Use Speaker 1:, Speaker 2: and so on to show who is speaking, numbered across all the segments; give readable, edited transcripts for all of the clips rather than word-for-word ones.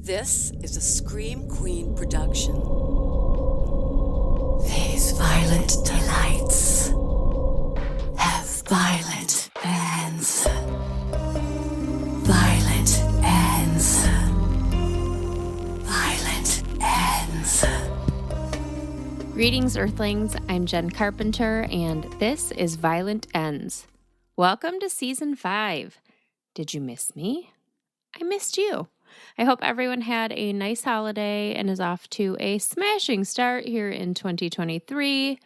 Speaker 1: This is a Scream Queen production.
Speaker 2: These violent delights have violent ends. Violent ends. Violent ends.
Speaker 3: Greetings, Earthlings. I'm Jenn Carpenter, and this is Violent Ends. Welcome to Season 5. Did you miss me? I missed you. I hope everyone had a nice holiday and is off to a smashing start here in 2023.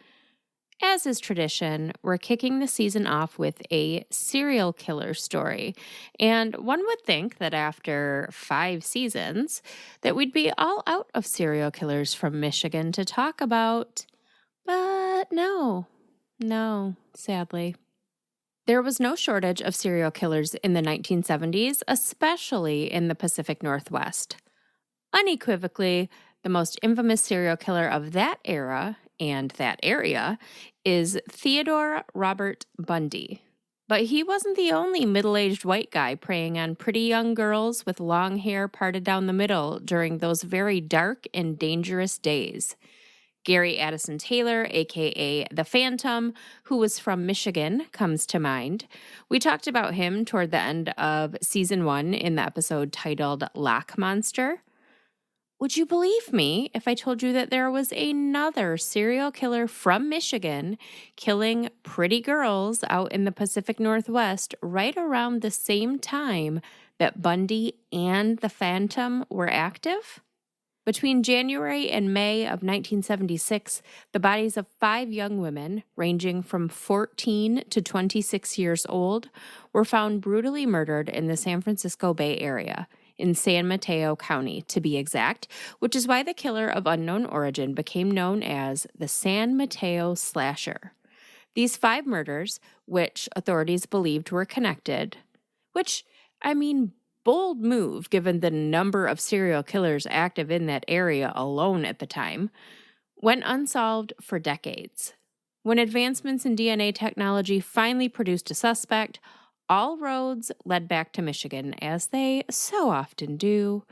Speaker 3: As is tradition, we're kicking the season off with a serial killer story. And one would think that after 5 seasons, that we'd be all out of serial killers from Michigan to talk about. But no, sadly. There was no shortage of serial killers in the 1970s, especially in the Pacific Northwest. Unequivocally, the most infamous serial killer of that era and that area is Theodore Robert Bundy. But he wasn't the only middle-aged white guy preying on pretty young girls with long hair parted down the middle during those very dark and dangerous days. Gary Addison Taylor, a.k.a. The Phantom, who was from Michigan, comes to mind. We talked about him toward the end of Season 1 in the episode titled Lock Monster. Would you believe me if I told you that there was another serial killer from Michigan killing pretty girls out in the Pacific Northwest right around the same time that Bundy and The Phantom were active? Between January and May of 1976, the bodies of 5 young women, ranging from 14 to 26 years old, were found brutally murdered in the San Francisco Bay Area, in San Mateo County to be exact, which is why the killer of unknown origin became known as the San Mateo Slasher. These 5 murders, which authorities believed were connected, bold move given the number of serial killers active in that area alone at the time, went unsolved for decades. When advancements in DNA technology finally produced a suspect, all roads led back to Michigan, as they so often do.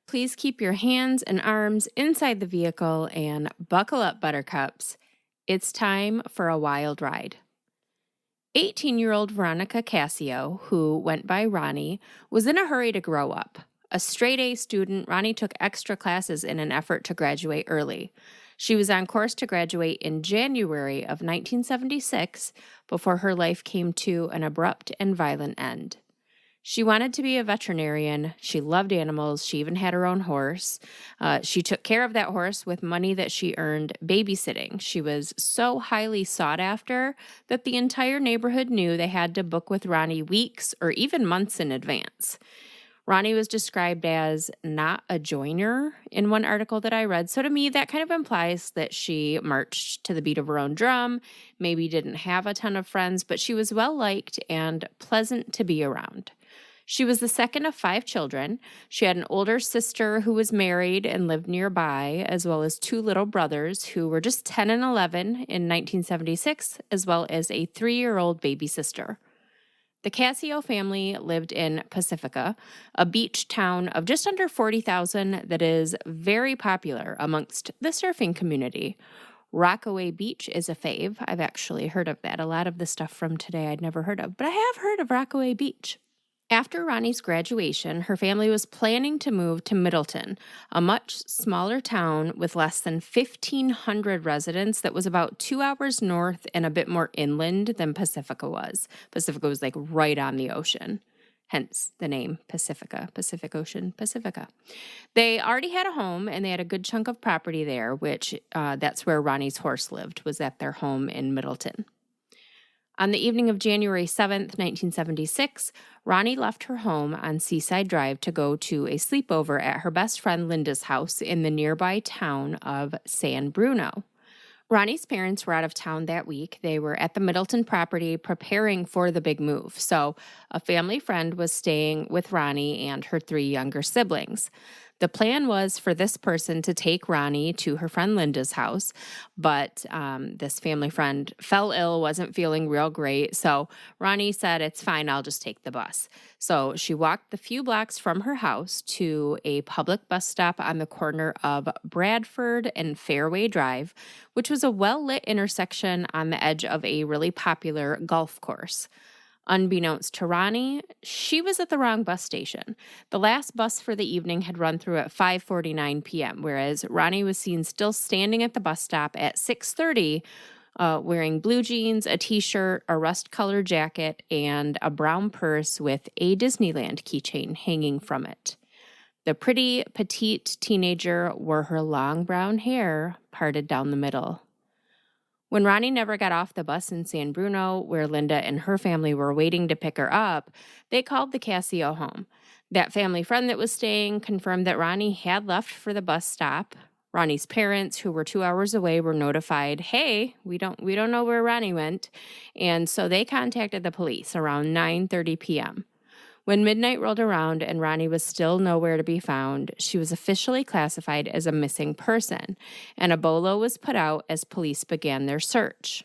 Speaker 3: Please keep your hands and arms inside the vehicle and buckle up, buttercups. It's time for a wild ride. 18-year-old Veronica Cassio, who went by Ronnie, was in a hurry to grow up. A straight-A student, Ronnie took extra classes in an effort to graduate early. She was on course to graduate in January of 1976 before her life came to an abrupt and violent end. She wanted to be a veterinarian. She loved animals. She even had her own horse. She took care of that horse with money that she earned babysitting. She was so highly sought after that the entire neighborhood knew they had to book with Ronnie weeks or even months in advance. Ronnie was described as not a joiner in one article that I read. So to me, that kind of implies that she marched to the beat of her own drum, maybe didn't have a ton of friends, but she was well-liked and pleasant to be around. She was the second of 5 children. She had an older sister who was married and lived nearby, as well as 2 little brothers who were just 10 and 11 in 1976, as well as a 3-year-old baby sister. The Cassio family lived in Pacifica, a beach town of just under 40,000 that is very popular amongst the surfing community. Rockaway Beach is a fave. I've actually heard of that. A lot of the stuff from today I'd never heard of, but I have heard of Rockaway Beach. After Ronnie's graduation, her family was planning to move to Middleton, a much smaller town with less than 1,500 residents that was about 2 hours north and a bit more inland than Pacifica was. Pacifica was like right on the ocean, hence the name Pacifica, Pacific Ocean, Pacifica. They already had a home and they had a good chunk of property there, which that's where Ronnie's horse lived, was at their home in Middleton. On the evening of January 7th, 1976, Ronnie left her home on Seaside Drive to go to a sleepover at her best friend Linda's house in the nearby town of San Bruno. Ronnie's parents were out of town that week. They were at the Middleton property preparing for the big move, so a family friend was staying with Ronnie and her 3 younger siblings. The plan was for this person to take Ronnie to her friend Linda's house, but this family friend fell ill, wasn't feeling real great. So Ronnie said, "It's fine, I'll just take the bus." So she walked the few blocks from her house to a public bus stop on the corner of Bradford and Fairway Drive, which was a well-lit intersection on the edge of a really popular golf course. Unbeknownst to Ronnie, she was at the wrong bus station. The last bus for the evening had run through at 5:49 p.m., whereas Ronnie was seen still standing at the bus stop at 6:30, wearing blue jeans, a t-shirt, a rust-colored jacket, and a brown purse with a Disneyland keychain hanging from it. The pretty, petite teenager wore her long brown hair parted down the middle. When Ronnie never got off the bus in San Bruno, where Linda and her family were waiting to pick her up, they called the Casio home. That family friend that was staying confirmed that Ronnie had left for the bus stop. Ronnie's parents, who were 2 hours away, were notified, "Hey, we don't know where Ronnie went." And so they contacted the police around 9:30 p.m. When midnight rolled around and Ronnie was still nowhere to be found, she was officially classified as a missing person, and a bolo was put out as police began their search.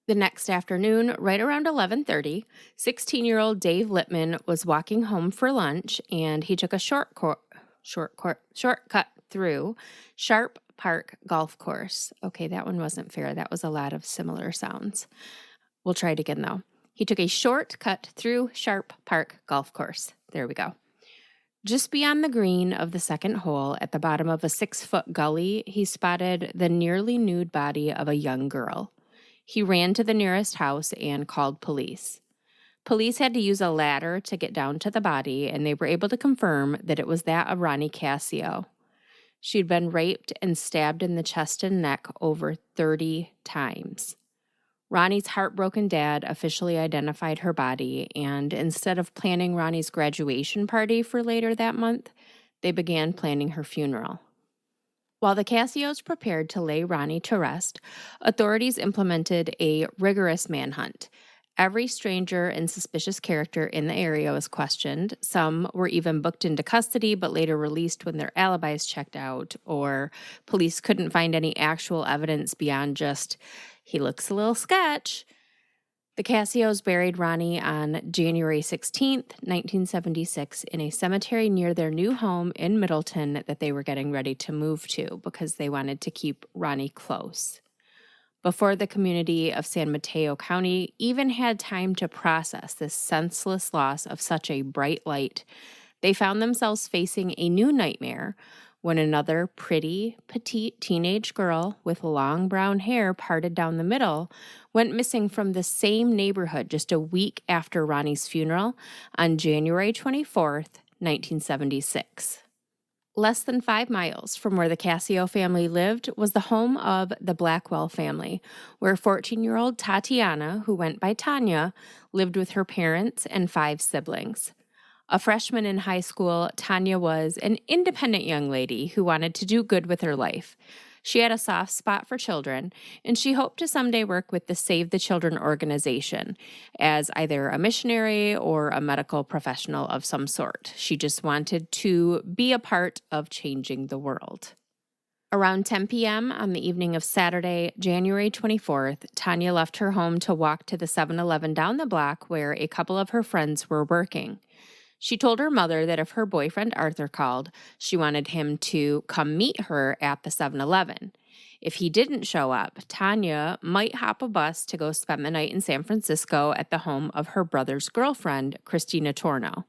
Speaker 3: The next afternoon, right around 11:30, 16-year-old Dave Littman was walking home for lunch, and he took a shortcut through Sharp Park Golf Course. Okay, that one wasn't fair. That was a lot of similar sounds. We'll try it again, though. He took a shortcut through Sharp Park Golf Course. There we go. Just beyond the green of the second hole, at the bottom of a 6-foot gully, he spotted the nearly nude body of a young girl. He ran to the nearest house and called police. Police had to use a ladder to get down to the body, and they were able to confirm that it was that of Ronnie Casio. She'd been raped and stabbed in the chest and neck over 30 times. Ronnie's heartbroken dad officially identified her body, and instead of planning Ronnie's graduation party for later that month, they began planning her funeral. While the Casios prepared to lay Ronnie to rest, authorities implemented a rigorous manhunt. Every stranger and suspicious character in the area was questioned. Some were even booked into custody but later released when their alibis checked out, or police couldn't find any actual evidence beyond just, "He looks a little sketch." The Casios buried Ronnie on January 16th, 1976, in a cemetery near their new home in Middleton that they were getting ready to move to because they wanted to keep Ronnie close. Before the community of San Mateo County even had time to process this senseless loss of such a bright light, they found themselves facing a new nightmare when another pretty, petite teenage girl with long brown hair parted down the middle went missing from the same neighborhood just a week after Ronnie's funeral on January 24th, 1976. Less than 5 miles from where the Casio family lived was the home of the Blackwell family, where 14-year-old Tatiana, who went by Tanya, lived with her parents and 5 siblings. A freshman in high school, Tanya was an independent young lady who wanted to do good with her life. She had a soft spot for children, and she hoped to someday work with the Save the Children organization as either a missionary or a medical professional of some sort. She just wanted to be a part of changing the world. Around 10 p.m. on the evening of Saturday, January 24th, Tanya left her home to walk to the 7-Eleven down the block where a couple of her friends were working. She told her mother that if her boyfriend Arthur called, she wanted him to come meet her at the 7-Eleven. If he didn't show up, Tanya might hop a bus to go spend the night in San Francisco at the home of her brother's girlfriend, Christina Torno.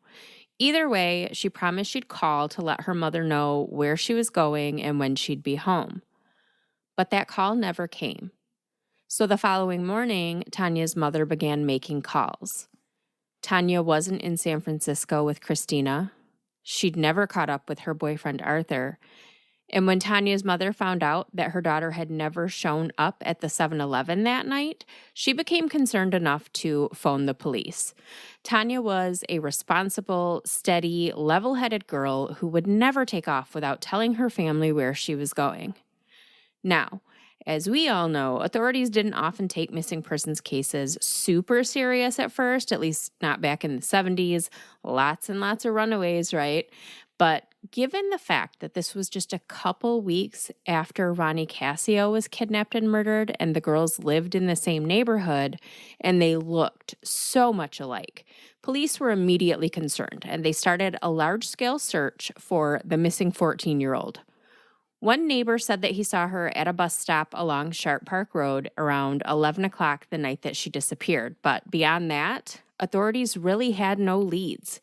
Speaker 3: Either way, she promised she'd call to let her mother know where she was going and when she'd be home. But that call never came. So the following morning, Tanya's mother began making calls. Tanya wasn't in San Francisco with Christina. She'd never caught up with her boyfriend Arthur. And when Tanya's mother found out that her daughter had never shown up at the 7-Eleven that night, she became concerned enough to phone the police. Tanya was a responsible, steady, level-headed girl who would never take off without telling her family where she was going. Now, as we all know, authorities didn't often take missing persons cases super serious at first, at least not back in the 70s. Lots and lots of runaways, right? But given the fact that this was just a couple weeks after Ronnie Cassio was kidnapped and murdered, and the girls lived in the same neighborhood, and they looked so much alike, police were immediately concerned, and they started a large-scale search for the missing 14-year-old. One neighbor said that he saw her at a bus stop along Sharp Park Road around 11 o'clock the night that she disappeared. But beyond that, authorities really had no leads.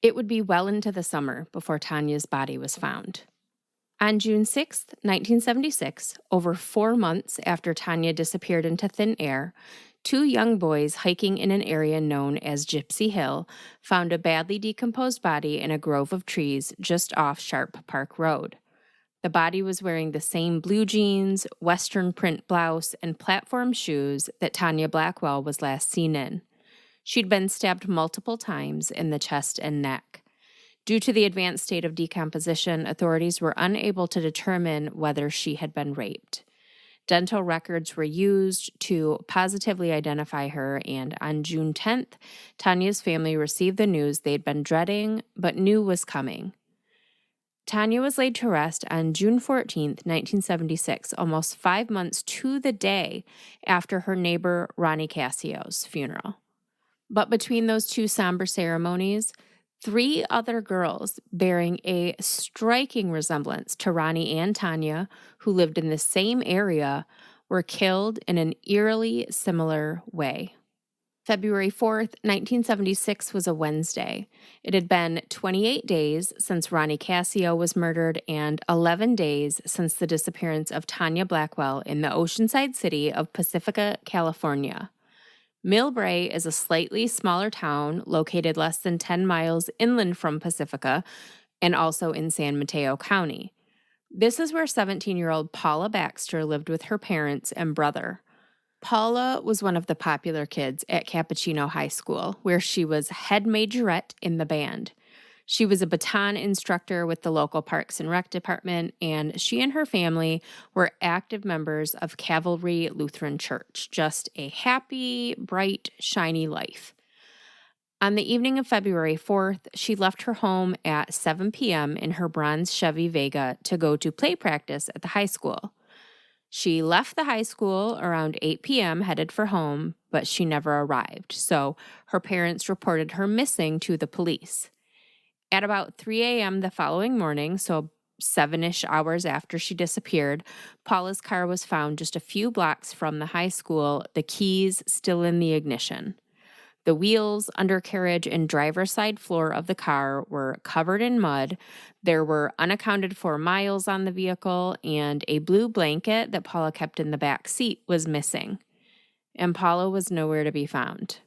Speaker 3: It would be well into the summer before Tanya's body was found. On June 6, 1976, over 4 months after Tanya disappeared into thin air, 2 young boys hiking in an area known as Gypsy Hill found a badly decomposed body in a grove of trees just off Sharp Park Road. The body was wearing the same blue jeans, western print blouse, and platform shoes that Tanya Blackwell was last seen in. She'd been stabbed multiple times in the chest and neck. Due to the advanced state of decomposition, authorities were unable to determine whether she had been raped. Dental records were used to positively identify her, and on June 10th, Tanya's family received the news they'd been dreading but knew was coming. Tanya was laid to rest on June 14th, 1976, almost 5 months to the day after her neighbor Ronnie Cassio's funeral. But between those 2 somber ceremonies, 3 other girls bearing a striking resemblance to Ronnie and Tanya, who lived in the same area, were killed in an eerily similar way. February 4th, 1976 was a Wednesday. It had been 28 days since Ronnie Cassio was murdered and 11 days since the disappearance of Tanya Blackwell in the oceanside city of Pacifica, California. Millbrae is a slightly smaller town located less than 10 miles inland from Pacifica and also in San Mateo County. This is where 17-year-old Paula Baxter lived with her parents and brother. Paula was one of the popular kids at Cappuccino High School, where she was head majorette in the band. She was a baton instructor with the local Parks and Rec department, and she and her family were active members of Calvary Lutheran Church. Just a happy, bright, shiny life. On the evening of February 4th, she left her home at 7 p.m. in her bronze Chevy Vega to go to play practice at the high school. She left the high school around 8 p.m., headed for home, but she never arrived, so her parents reported her missing to the police. At about 3 a.m. the following morning, so 7-ish hours after she disappeared, Paula's car was found just a few blocks from the high school, the keys still in the ignition. The wheels, undercarriage, and driver's side floor of the car were covered in mud. There were unaccounted for miles on the vehicle, and a blue blanket that Paula kept in the back seat was missing. And Paula was nowhere to be found.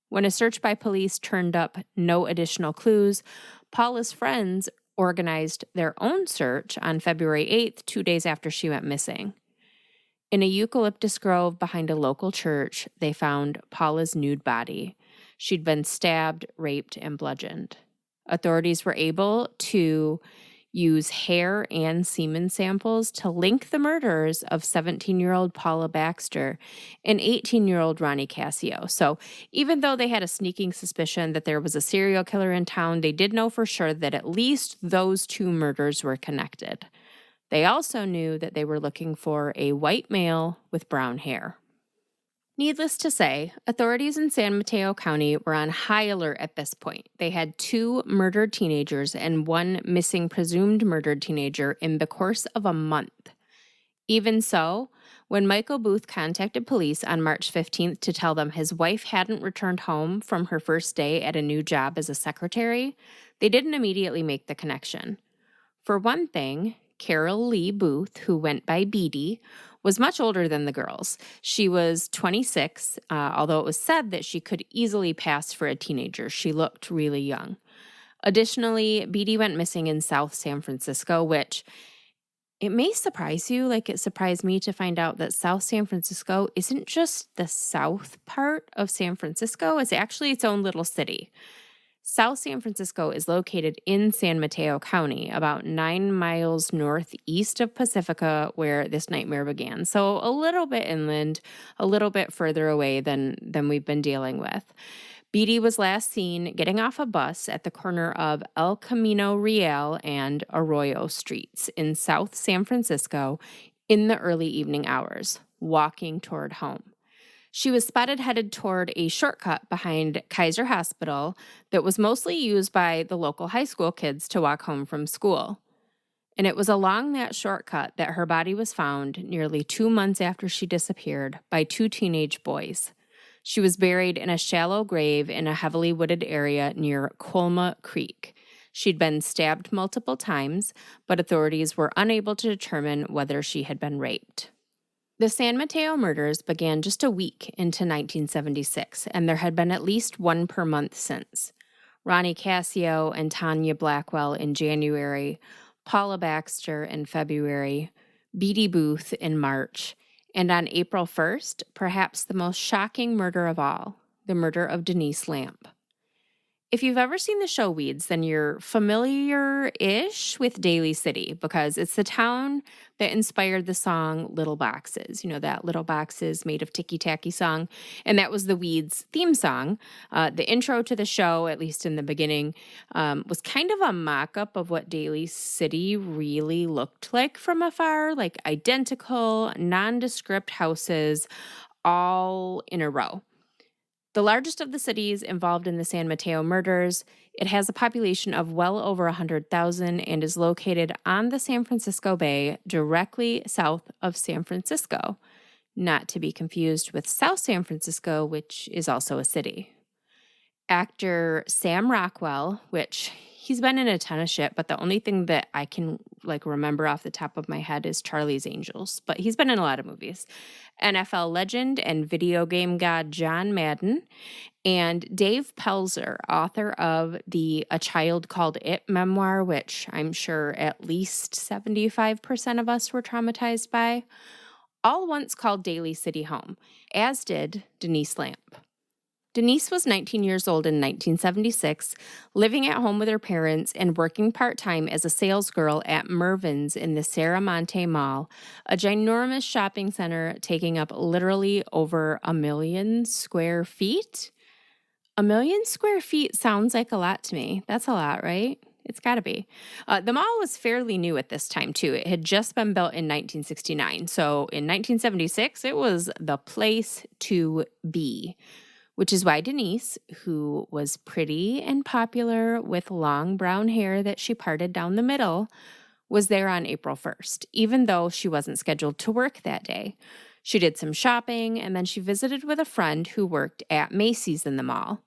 Speaker 3: When a search by police turned up no additional clues, Paula's friends organized their own search on February 8th, 2 days after she went missing. In a eucalyptus grove behind a local church, they found Paula's nude body. She'd been stabbed, raped, and bludgeoned. Authorities were able to use hair and semen samples to link the murders of 17-year-old Paula Baxter and 18-year-old Ronnie Cassio. So even though they had a sneaking suspicion that there was a serial killer in town, they did know for sure that at least those 2 murders were connected. They also knew that they were looking for a white male with brown hair. Needless to say, authorities in San Mateo County were on high alert at this point. They had 2 murdered teenagers and 1 missing presumed murdered teenager in the course of a month. Even so, when Michael Booth contacted police on March 15th to tell them his wife hadn't returned home from her first day at a new job as a secretary, they didn't immediately make the connection. For one thing, Carol Lee Booth, who went by Beatty, was much older than the girls. She was 26, although it was said that she could easily pass for a teenager. She looked really young. Additionally, Beatty went missing in South San Francisco, which it may surprise you, like it surprised me to find out that South San Francisco isn't just the south part of San Francisco, it's actually its own little city. South San Francisco is located in San Mateo County, about 9 miles northeast of Pacifica, where this nightmare began. So a little bit inland, a little bit further away than we've been dealing with. Beatty was last seen getting off a bus at the corner of El Camino Real and Arroyo Streets in South San Francisco in the early evening hours, walking toward home. She was spotted headed toward a shortcut behind Kaiser Hospital that was mostly used by the local high school kids to walk home from school. And it was along that shortcut that her body was found nearly 2 months after she disappeared by 2 teenage boys. She was buried in a shallow grave in a heavily wooded area near Colma Creek. She'd been stabbed multiple times, but authorities were unable to determine whether she had been raped. The San Mateo murders began just a week into 1976, and there had been at least one per month since. Ronnie Cassio and Tanya Blackwell in January, Paula Baxter in February, Beatty Booth in March, and on April 1st, perhaps the most shocking murder of all, the murder of Denise Lamp. If you've ever seen the show Weeds, then you're familiar-ish with Daly City because it's the town that inspired the song Little Boxes. You know, that Little Boxes made of ticky-tacky song. And that was the Weeds theme song. The intro to the show, at least in the beginning, was kind of a mock-up of what Daly City really looked like from afar, like identical, nondescript houses all in a row. The largest of the cities involved in the San Mateo murders, it has a population of well over 100,000 and is located on the San Francisco Bay, directly south of San Francisco, not to be confused with South San Francisco, which is also a city. Actor Sam Rockwell, which he's been in a ton of shit, but the only thing that I can remember off the top of my head is Charlie's Angels, but he's been in a lot of movies. NFL legend and video game god John Madden, and Dave Pelzer, author of the A Child Called It memoir, which I'm sure at least 75% of us were traumatized by, all once called Daly City home, as did Denise Lamp. Denise was 19 years old in 1976, living at home with her parents and working part-time as a salesgirl at Mervyn's in the Serramonte Mall, a ginormous shopping center taking up literally over 1 million square feet. 1 million square feet sounds like a lot to me. That's a lot, right? It's got to be. The mall was fairly new at this time, too. It had just been built in 1969. So in 1976, it was the place to be. Which is why Denise, who was pretty and popular with long brown hair that she parted down the middle, was there on April 1st, even though she wasn't scheduled to work that day. She did some shopping, and then she visited with a friend who worked at Macy's in the mall.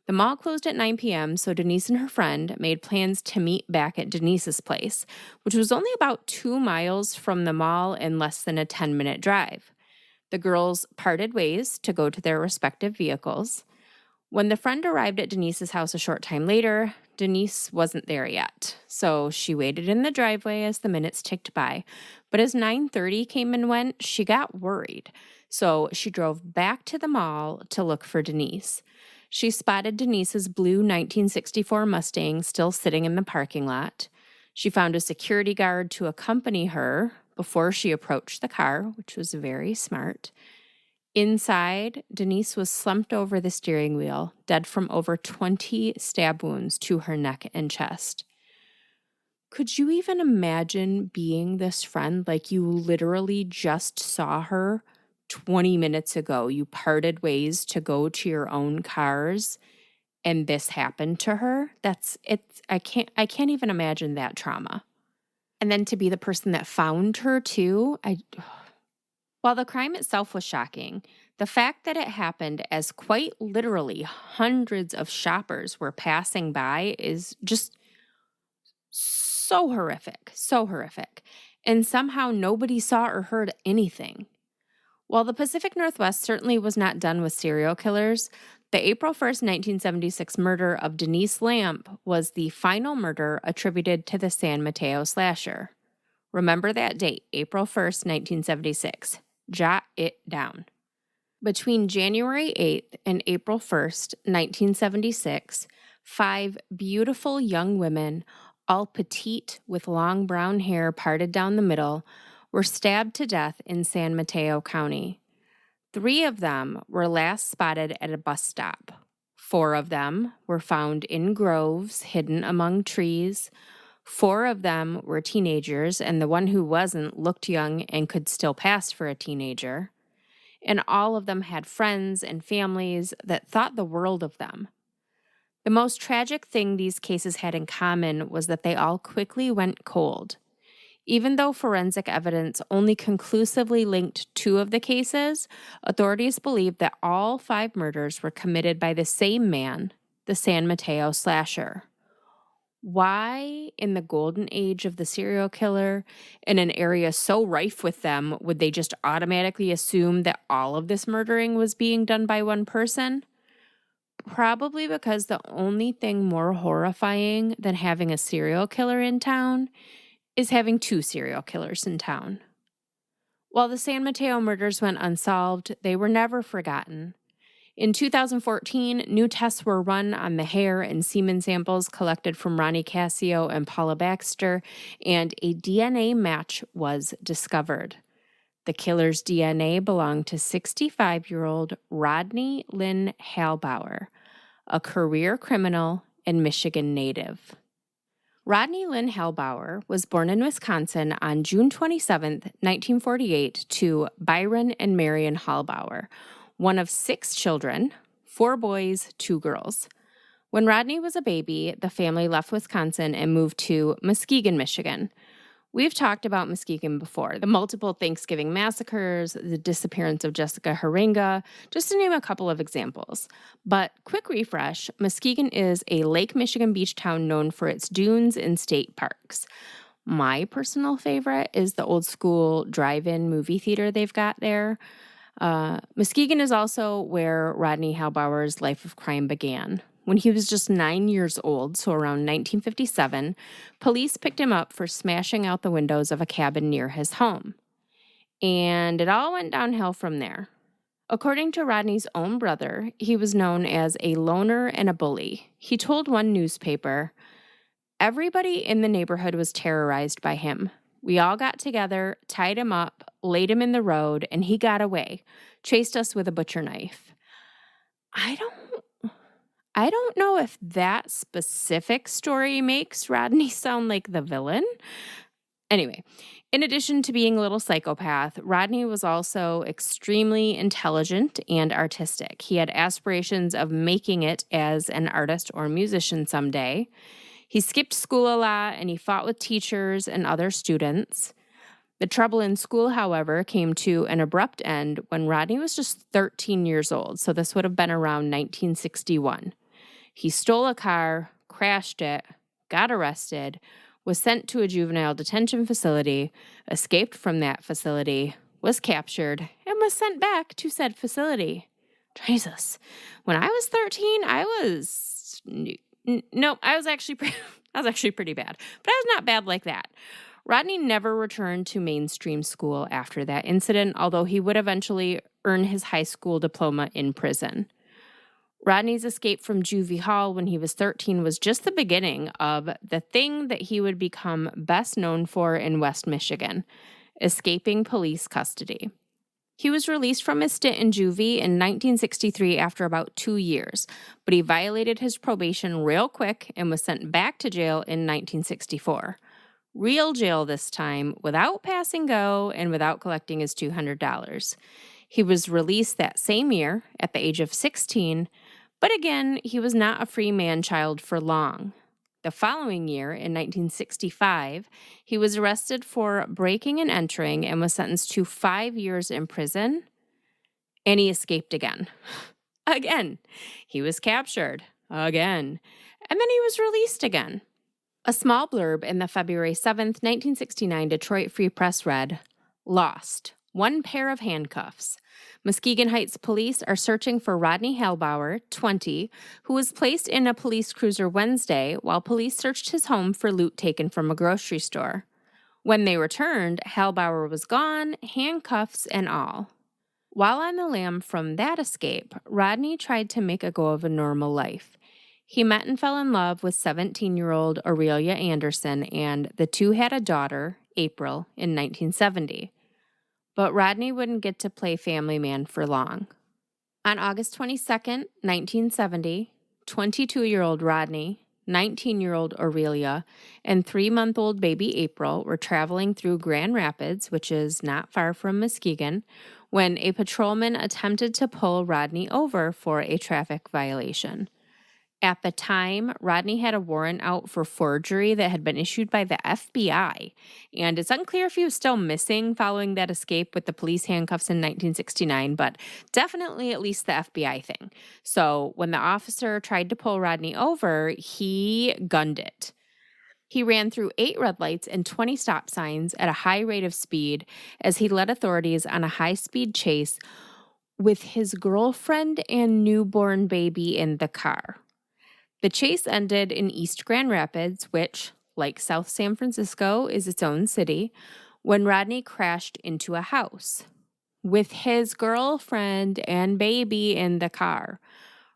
Speaker 3: The mall closed at 9 p.m., so Denise and her friend made plans to meet back at Denise's place, which was only about 2 miles from the mall and less than a 10-minute drive. The girls parted ways to go to their respective vehicles. When the friend arrived at Denise's house a short time later, Denise wasn't there yet, so she waited in the driveway as the minutes ticked by. But as 9:30 came and went, she got worried, so she drove back to the mall to look for Denise. She spotted Denise's blue 1964 Mustang still sitting in the parking lot. She found a security guard to accompany her before she approached the car, which was very smart. Inside, Denise was slumped over the steering wheel, dead from over 20 stab wounds to her neck and chest. Could you even imagine being this friend? Like, you literally just saw her 20 minutes ago. You parted ways to go to your own cars, and this happened to her? I can't even imagine that trauma. And then to be the person that found her, too. While the crime itself was shocking, the fact that it happened as quite literally hundreds of shoppers were passing by is just so horrific, so horrific. And somehow nobody saw or heard anything. While the Pacific Northwest certainly was not done with serial killers, the April 1st, 1976 murder of Denise Lamp was the final murder attributed to the San Mateo Slasher. Remember that date, April 1st, 1976. Jot it down. Between January 8th and April 1st, 1976, 5 beautiful young women, all petite with long brown hair parted down the middle, were stabbed to death in San Mateo County. 3 of them were last spotted at a bus stop. 4 of them were found in groves hidden among trees. 4 of them were teenagers, and the one who wasn't looked young and could still pass for a teenager. And all of them had friends and families that thought the world of them. The most tragic thing these cases had in common was that they all quickly went cold. Even though forensic evidence only conclusively linked 2 of the cases, authorities believed that all 5 murders were committed by the same man, the San Mateo Slasher. Why, in the golden age of the serial killer, in an area so rife with them, would they just automatically assume that all of this murdering was being done by one person? Probably because the only thing more horrifying than having a serial killer in town is having 2 serial killers in town. While the San Mateo murders went unsolved, they were never forgotten. In 2014, new tests were run on the hair and semen samples collected from Ronnie Cassio and Paula Baxter, and a DNA match was discovered. The killer's DNA belonged to 65-year-old Rodney Lynn Halbower, a career criminal and Michigan native. Rodney Lynn Halbower was born in Wisconsin on June 27, 1948, to Byron and Marion Halbower, one of 6 children, 4 boys, 2 girls. When Rodney was a baby, the family left Wisconsin and moved to Muskegon, Michigan. We've talked about Muskegon before, the multiple Thanksgiving massacres, the disappearance of Jessica Haringa, just to name a couple of examples. But quick refresh, Muskegon is a Lake Michigan beach town known for its dunes and state parks. My personal favorite is the old school drive-in movie theater they've got there. Muskegon is also where Rodney Halbower's life of crime began. When he was just 9 years old, so around 1957, police picked him up for smashing out the windows of a cabin near his home. And it all went downhill from there. According to Rodney's own brother, he was known as a loner and a bully. He told one newspaper, "Everybody in the neighborhood was terrorized by him. We all got together, tied him up, laid him in the road, and he got away, chased us with a butcher knife." I don't know if that specific story makes Rodney sound like the villain. Anyway, in addition to being a little psychopath, Rodney was also extremely intelligent and artistic. He had aspirations of making it as an artist or musician someday. He skipped school a lot and he fought with teachers and other students. The trouble in school, however, came to an abrupt end when Rodney was just 13 years old, so this would have been around 1961. He stole a car, crashed it, got arrested, was sent to a juvenile detention facility, escaped from that facility, was captured, and was sent back to said facility. Jesus. When I was 13, I was actually pretty bad. But I was not bad like that. Rodney never returned to mainstream school after that incident, although he would eventually earn his high school diploma in prison. Rodney's escape from juvie hall when he was 13 was just the beginning of the thing that he would become best known for in West Michigan, escaping police custody. He was released from his stint in juvie in 1963 after about 2 years, but he violated his probation real quick and was sent back to jail in 1964. Real jail this time, without passing go and without collecting his $200. He was released that same year at the age of 16, but again, he was not a free man-child for long. The following year, in 1965, he was arrested for breaking and entering and was sentenced to 5 years in prison, and he escaped again. Again. He was captured. Again. And then he was released again. A small blurb in the February 7th, 1969 Detroit Free Press read, "Lost. 1 pair of handcuffs. Muskegon Heights police are searching for Rodney Halbower, 20, who was placed in a police cruiser Wednesday while police searched his home for loot taken from a grocery store. When they returned, Halbower was gone, handcuffs and all." While on the lam from that escape, Rodney tried to make a go of a normal life. He met and fell in love with 17-year-old Aurelia Anderson, and the two had a daughter, April, in 1970. But Rodney wouldn't get to play family man for long. On August 22nd, 1970, 22-year-old Rodney, 19-year-old Aurelia, and 3-month-old baby April were traveling through Grand Rapids, which is not far from Muskegon, when a patrolman attempted to pull Rodney over for a traffic violation. At the time, Rodney had a warrant out for forgery that had been issued by the FBI, and it's unclear if he was still missing following that escape with the police handcuffs in 1969, but definitely at least the FBI thing. So when the officer tried to pull Rodney over, he gunned it. He ran through 8 red lights and 20 stop signs at a high rate of speed as he led authorities on a high-speed chase with his girlfriend and newborn baby in the car. The chase ended in East Grand Rapids, which, like South San Francisco, is its own city, when Rodney crashed into a house with his girlfriend and baby in the car.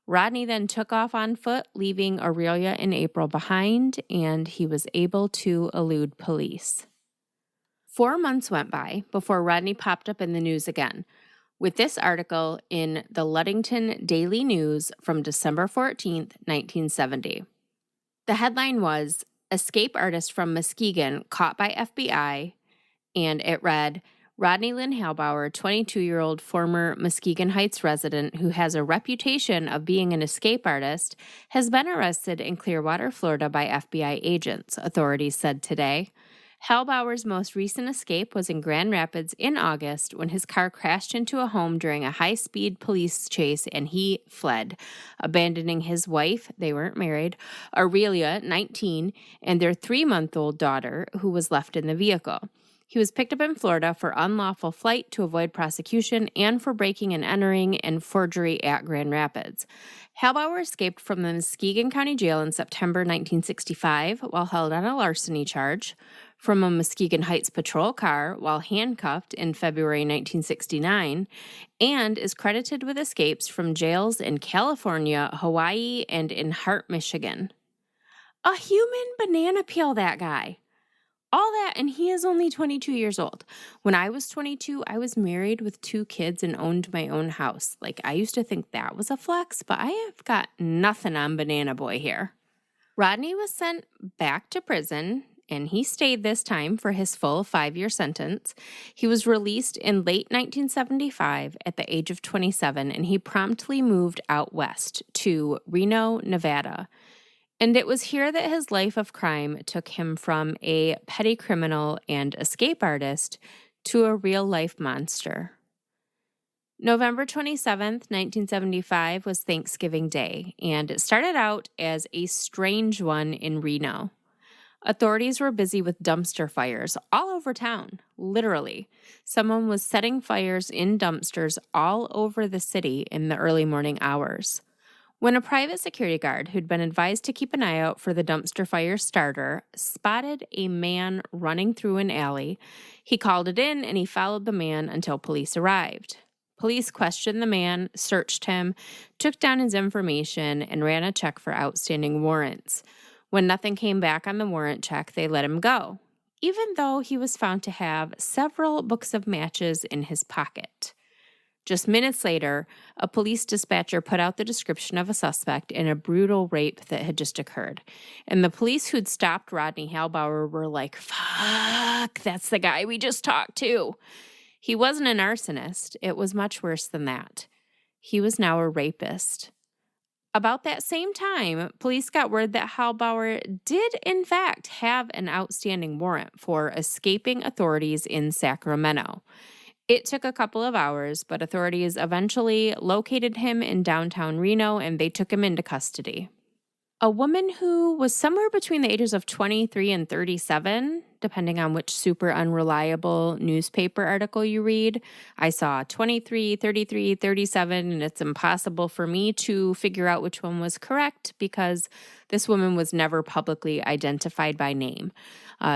Speaker 3: Rodney then took off on foot, leaving Aurelia and April behind, and he was able to elude police. 4 months went by before Rodney popped up in the news again, with this article in the Ludington Daily News from December 14th, 1970. The headline was, "Escape Artist from Muskegon Caught by FBI," and it read, "Rodney Lynn Halbower, 22-year-old former Muskegon Heights resident who has a reputation of being an escape artist, has been arrested in Clearwater, Florida by FBI agents," authorities said today. Halbower's most recent escape was in Grand Rapids in August when his car crashed into a home during a high-speed police chase and he fled, abandoning his wife, they weren't married, Aurelia, 19, and their 3-month-old daughter, who was left in the vehicle. He was picked up in Florida for unlawful flight to avoid prosecution and for breaking and entering and forgery at Grand Rapids. Halbower escaped from the Muskegon County Jail in September 1965 while held on a larceny charge, from a Muskegon Heights patrol car while handcuffed in February 1969, and is credited with escapes from jails in California, Hawaii, and in Hart, Michigan. A human banana peel, that guy. All that, and he is only 22 years old. When I was 22, I was married with 2 kids and owned my own house. I used to think that was a flex, but I have got nothing on Banana Boy here. Rodney was sent back to prison, and he stayed this time for his full 5-year sentence. He was released in late 1975 at the age of 27, and he promptly moved out west to Reno, Nevada. And it was here that his life of crime took him from a petty criminal and escape artist to a real-life monster. November 27th, 1975 was Thanksgiving Day, and it started out as a strange one in Reno. Authorities were busy with dumpster fires all over town, literally. Someone was setting fires in dumpsters all over the city in the early morning hours. When a private security guard who'd been advised to keep an eye out for the dumpster fire starter spotted a man running through an alley, he called it in and he followed the man until police arrived. Police questioned the man, searched him, took down his information, and ran a check for outstanding warrants. When nothing came back on the warrant check, they let him go, even though he was found to have several books of matches in his pocket. Just minutes later, a police dispatcher put out the description of a suspect in a brutal rape that had just occurred. And the police who'd stopped Rodney Halbower were like, "Fuck, that's the guy we just talked to." He wasn't an arsonist. It was much worse than that. He was now a rapist. About that same time, police got word that Halbower did, in fact, have an outstanding warrant for escaping authorities in Sacramento. It took a couple of hours, but authorities eventually located him in downtown Reno and they took him into custody. A woman who was somewhere between the ages of 23 and 37, depending on which super unreliable newspaper article you read. I saw 23, 33, 37, and it's impossible for me to figure out which one was correct because this woman was never publicly identified by name.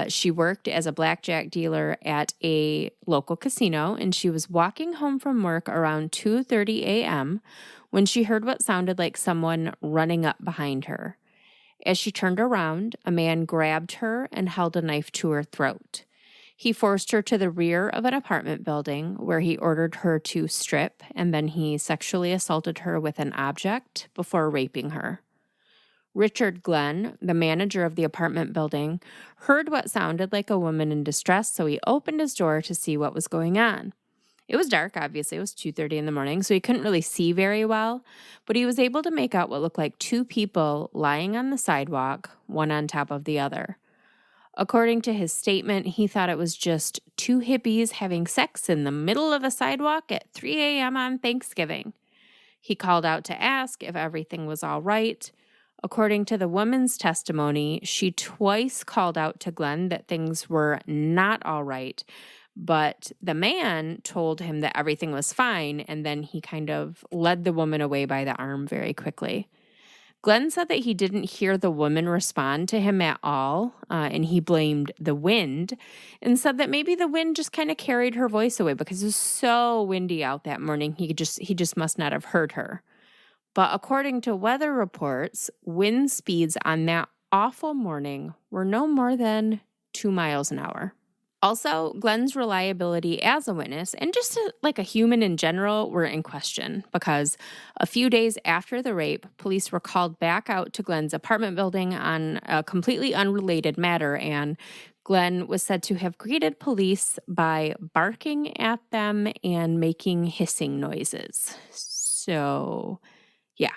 Speaker 3: She worked as a blackjack dealer at a local casino, and she was walking home from work around 2:30 a.m. when she heard what sounded like someone running up behind her. As she turned around, a man grabbed her and held a knife to her throat. He forced her to the rear of an apartment building where he ordered her to strip, and then he sexually assaulted her with an object before raping her. Richard Glenn, the manager of the apartment building, heard what sounded like a woman in distress, so he opened his door to see what was going on. It was dark, obviously. It was 2:30 in the morning, so he couldn't really see very well, but he was able to make out what looked like two people lying on the sidewalk, one on top of the other. According to his statement, he thought it was just two hippies having sex in the middle of a sidewalk at 3 a.m. on Thanksgiving. He called out to ask if everything was all right. According to the woman's testimony, she twice called out to Glenn that things were not all right, but the man told him that everything was fine, and then he kind of led the woman away by the arm very quickly. Glenn said that he didn't hear the woman respond to him at all, and he blamed the wind and said that maybe the wind just kind of carried her voice away because it was so windy out that morning. He just must not have heard her. But according to weather reports, wind speeds on that awful morning were no more than 2 miles an hour. Also, Glenn's reliability as a witness and just like a human in general were in question because a few days after the rape, police were called back out to Glenn's apartment building on a completely unrelated matter, and Glenn was said to have greeted police by barking at them and making hissing noises. So, yeah.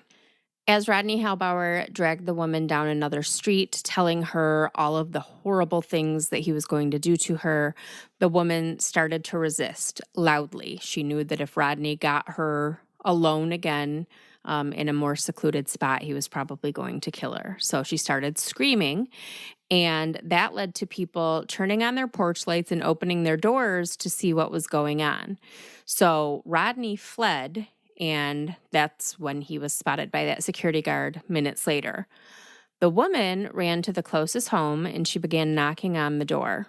Speaker 3: As Rodney Halbower dragged the woman down another street, telling her all of the horrible things that he was going to do to her, the woman started to resist loudly. She knew that if Rodney got her alone again in a more secluded spot, he was probably going to kill her. So she started screaming, and that led to people turning on their porch lights and opening their doors to see what was going on. So Rodney fled, and that's when he was spotted by that security guard minutes later. The woman ran to the closest home and she began knocking on the door.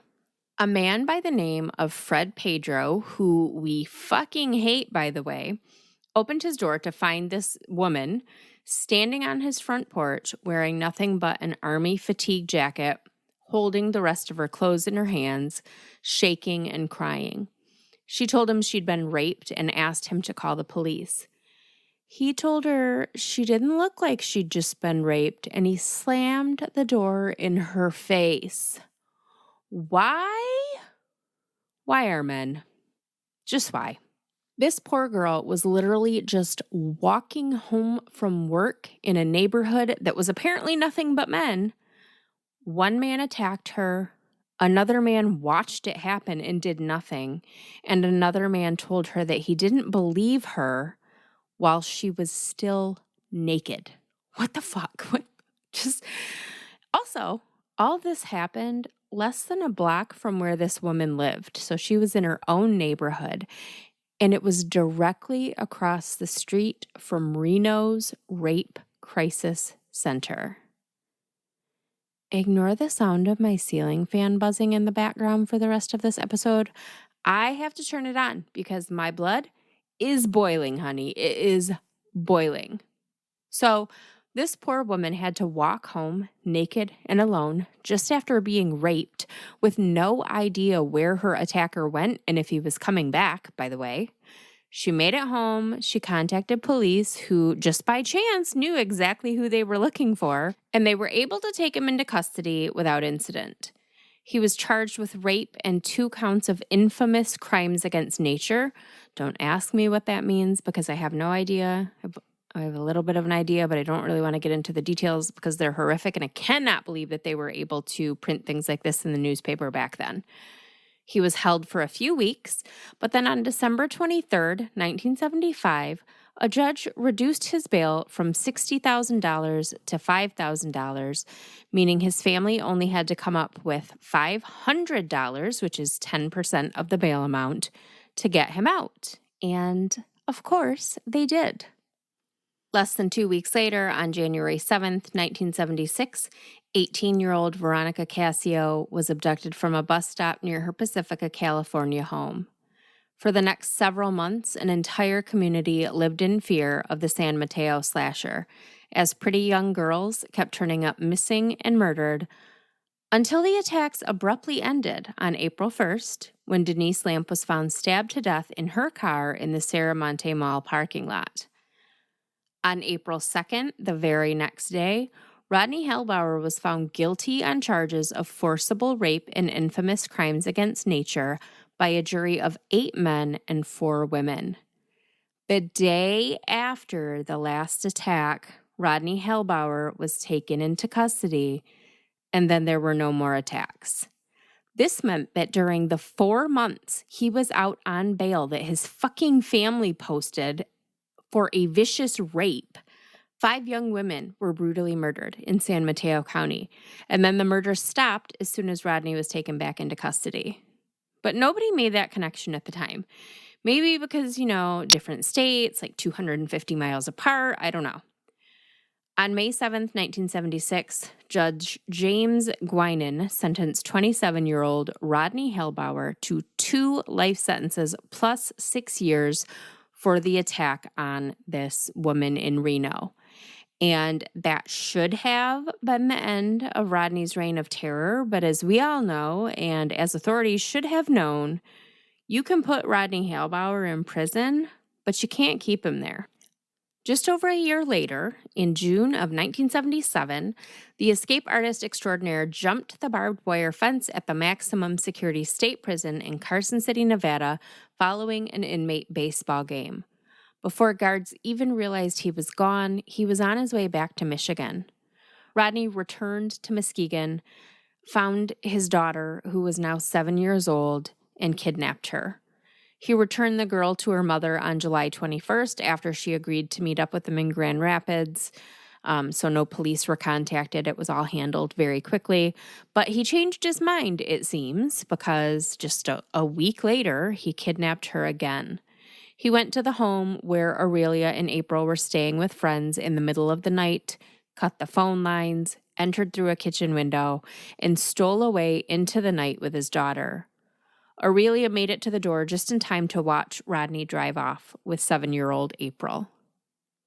Speaker 3: A man by the name of Fred Pedro, who we fucking hate, by the way, opened his door to find this woman standing on his front porch wearing nothing but an army fatigue jacket, holding the rest of her clothes in her hands, shaking and crying. She told him she'd been raped and asked him to call the police. He told her she didn't look like she'd just been raped, and he slammed the door in her face. Why? Why are men? Just why? This poor girl was literally just walking home from work in a neighborhood that was apparently nothing but men. One man attacked her. Another man watched it happen and did nothing, and another man told her that he didn't believe her while she was still naked. What the fuck? Also, all this happened less than a block from where this woman lived, so she was in her own neighborhood, and it was directly across the street from Reno's Rape Crisis Center. Ignore the sound of my ceiling fan buzzing in the background for the rest of this episode. I have to turn it on because my blood is boiling, honey. It is boiling. So this poor woman had to walk home naked and alone just after being raped with no idea where her attacker went and if he was coming back, by the way. She made it home. She contacted police who just by chance knew exactly who they were looking for, and they were able to take him into custody without incident. He was charged with rape and 2 counts of infamous crimes against nature. Don't ask me what that means because I have no idea. I have a little bit of an idea, but I don't really want to get into the details because they're horrific, and I cannot believe that they were able to print things like this in the newspaper back then. He was held for a few weeks, but then on December 23rd, 1975, a judge reduced his bail from $60,000 to $5,000, meaning his family only had to come up with $500, which is 10% of the bail amount, to get him out. And, of course, they did. Less than 2 weeks later, on January 7th, 1976, 18-year-old Veronica Cascio was abducted from a bus stop near her Pacifica, California home. For the next several months, an entire community lived in fear of the San Mateo Slasher, as pretty young girls kept turning up missing and murdered, until the attacks abruptly ended on April 1st, when Denise Lamp was found stabbed to death in her car in the Serramonte Mall parking lot. On April 2nd, the very next day, Rodney Halbower was found guilty on charges of forcible rape and infamous crimes against nature by a jury of 8 men and 4 women. The day after the last attack, Rodney Halbower was taken into custody, and then there were no more attacks. This meant that during the 4 months he was out on bail that his fucking family posted for a vicious rape, 5 young women were brutally murdered in San Mateo County, and then the murders stopped as soon as Rodney was taken back into custody. But nobody made that connection at the time. Maybe because, different states, like 250 miles apart, I don't know. On May 7th, 1976, Judge James Guinan sentenced 27-year-old Rodney Halbower to 2 life sentences plus 6 years for the attack on this woman in Reno. And that should have been the end of Rodney's reign of terror, but as we all know, and as authorities should have known, you can put Rodney Halbower in prison, but you can't keep him there. Just over a year later, in June of 1977, the escape artist extraordinaire jumped the barbed wire fence at the maximum security state prison in Carson City, Nevada, following an inmate baseball game. Before guards even realized he was gone, he was on his way back to Michigan. Rodney returned to Muskegon, found his daughter, who was now 7 years old, and kidnapped her. He returned the girl to her mother on July 21st after she agreed to meet up with him in Grand Rapids. So no police were contacted. It was all handled very quickly. But he changed his mind, it seems, because just a week later, he kidnapped her again. He went to the home where Aurelia and April were staying with friends in the middle of the night, cut the phone lines, entered through a kitchen window, and stole away into the night with his daughter. Aurelia made it to the door just in time to watch Rodney drive off with 7-year-old April.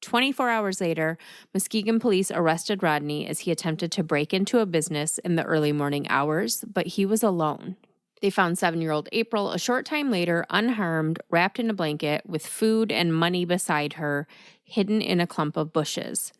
Speaker 3: 24 hours later, Muskegon police arrested Rodney as he attempted to break into a business in the early morning hours, but he was alone. They found 7-year-old April a short time later, unharmed, wrapped in a blanket, with food and money beside her, hidden in a clump of bushes.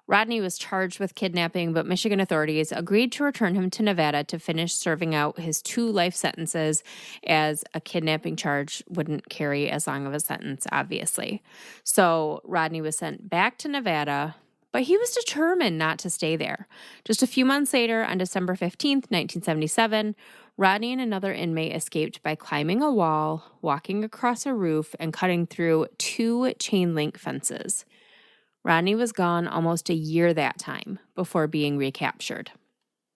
Speaker 3: Rodney was charged with kidnapping, but Michigan authorities agreed to return him to Nevada to finish serving out his 2 life sentences, as a kidnapping charge wouldn't carry as long of a sentence, obviously. So Rodney was sent back to Nevada, but he was determined not to stay there. Just a few months later, on December 15th, 1977, Rodney and another inmate escaped by climbing a wall, walking across a roof, and cutting through 2 chain-link fences. Rodney was gone almost a year that time before being recaptured.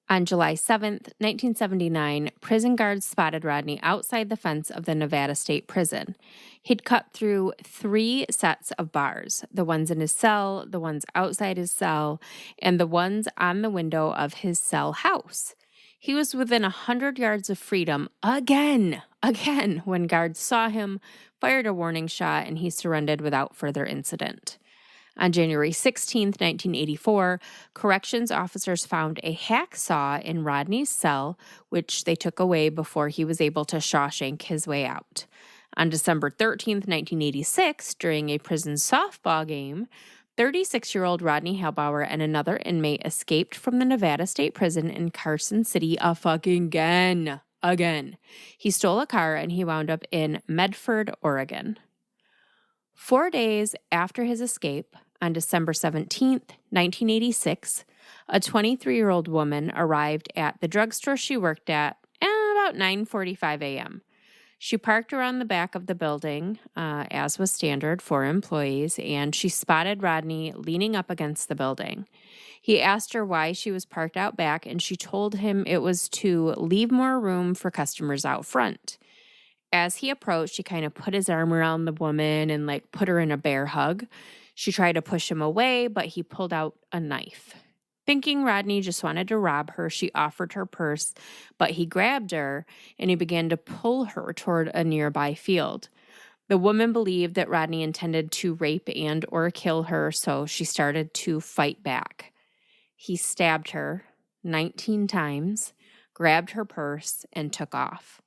Speaker 3: On July 7th, 1979, prison guards spotted Rodney outside the fence of the Nevada State Prison. He'd cut through 3 sets of bars, the ones in his cell, the ones outside his cell, and the ones on the window of his cell house. He was within 100 yards of freedom again, when guards saw him, fired a warning shot, and he surrendered without further incident. On January 16, 1984, corrections officers found a hacksaw in Rodney's cell, which they took away before he was able to Shawshank his way out. On December 13, 1986, during a prison softball game, 36-year-old Rodney Halbower and another inmate escaped from the Nevada State Prison in Carson City again. He stole a car and he wound up in Medford, Oregon. 4 days after his escape, on December 17th, 1986, a 23-year-old woman arrived at the drugstore she worked at about 9:45 a.m. She parked around the back of the building, as was standard for employees, and she spotted Rodney leaning up against the building. He asked her why she was parked out back, and she told him it was to leave more room for customers out front. As he approached, he kind of put his arm around the woman and put her in a bear hug. She tried to push him away, but he pulled out a knife. Thinking Rodney just wanted to rob her, she offered her purse, but he grabbed her and he began to pull her toward a nearby field. The woman believed that Rodney intended to rape and or kill her, so she started to fight back. He stabbed her 19 times, grabbed her purse, and took off.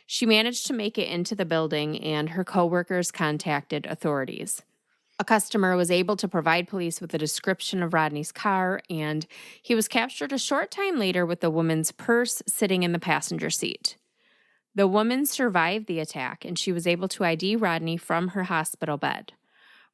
Speaker 3: She managed to make it into the building, and her coworkers contacted authorities. A customer was able to provide police with a description of Rodney's car, and he was captured a short time later with the woman's purse sitting in the passenger seat. The woman survived the attack, and she was able to ID Rodney from her hospital bed.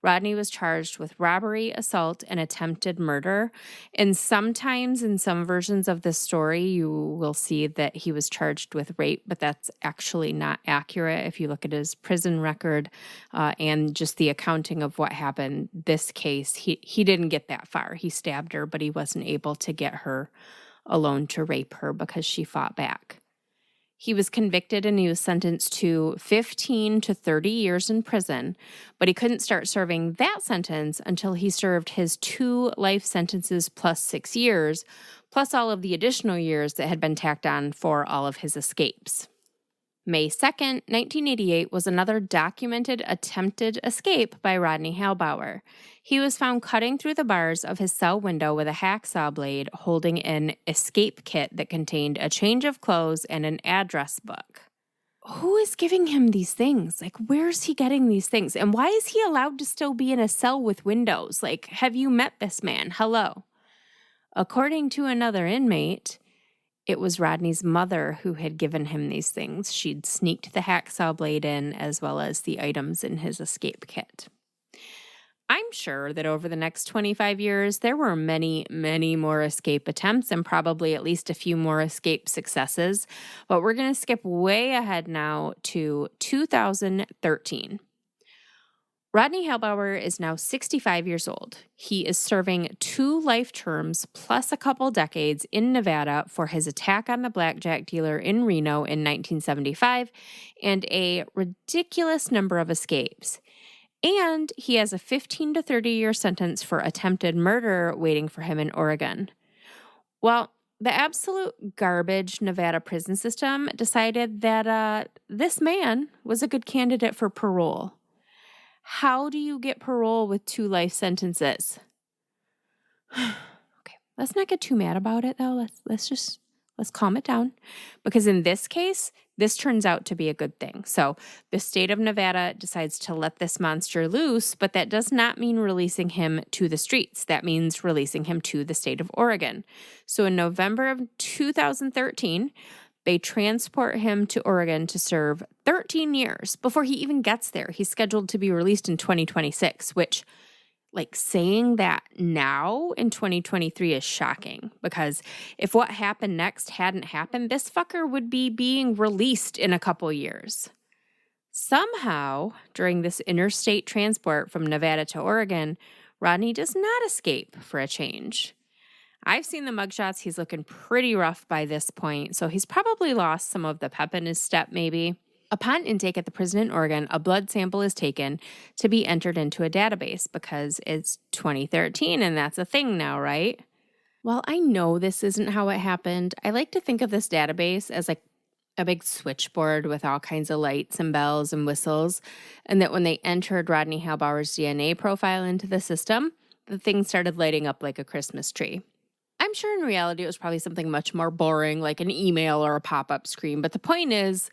Speaker 3: Rodney was charged with robbery, assault, and attempted murder. And sometimes in some versions of this story, you will see that he was charged with rape, but that's actually not accurate. If you look at his prison record and just the accounting of what happened, this case, he didn't get that far. He stabbed her, but he wasn't able to get her alone to rape her because she fought back. He was convicted and he was sentenced to 15 to 30 years in prison, but he couldn't start serving that sentence until he served his 2 life sentences plus 6 years, plus all of the additional years that had been tacked on for all of his escapes. May 2nd, 1988 was another documented attempted escape by Rodney Halbower. He was found cutting through the bars of his cell window with a hacksaw blade holding an escape kit that contained a change of clothes and an address book. Who is giving him these things? Like, where's he getting these things? And why is he allowed to still be in a cell with windows? Like, have you met this man? Hello. According to another inmate, it was Rodney's mother who had given him these things. She'd sneaked the hacksaw blade in as well as the items in his escape kit. I'm sure that over the next 25 years, there were many, many more escape attempts and probably at least a few more escape successes. But we're going to skip way ahead now to 2013. Rodney Halbower is now 65 years old. He is serving 2 life terms plus a couple decades in Nevada for his attack on the blackjack dealer in Reno in 1975 and a ridiculous number of escapes. And he has a 15 to 30-year sentence for attempted murder waiting for him in Oregon. Well, the absolute garbage Nevada prison system decided that this man was a good candidate for parole. How do you get parole with 2 life sentences? Okay, let's not get too mad about it, though. Let's calm it down. Because in this case, this turns out to be a good thing. So the state of Nevada decides to let this monster loose, but that does not mean releasing him to the streets. That means releasing him to the state of Oregon. So in November of 2013, they transport him to Oregon to serve 13 years before he even gets there. He's scheduled to be released in 2026, which, like, saying that now in 2023 is shocking because if what happened next hadn't happened, this fucker would be being released in a couple years. Somehow, during this interstate transport from Nevada to Oregon, Rodney does not escape for a change. I've seen the mugshots. He's looking pretty rough by this point, so he's probably lost some of the pep in his step maybe. Upon intake at the prison in Oregon, a blood sample is taken to be entered into a database because it's 2013 and that's a thing now, right? Well, I know this isn't how it happened. I like to think of this database as like a big switchboard with all kinds of lights and bells and whistles, and that when they entered Rodney Halbower's DNA profile into the system, the thing started lighting up like a Christmas tree. I'm sure in reality it was probably something much more boring, like an email or a pop-up screen. But the point is,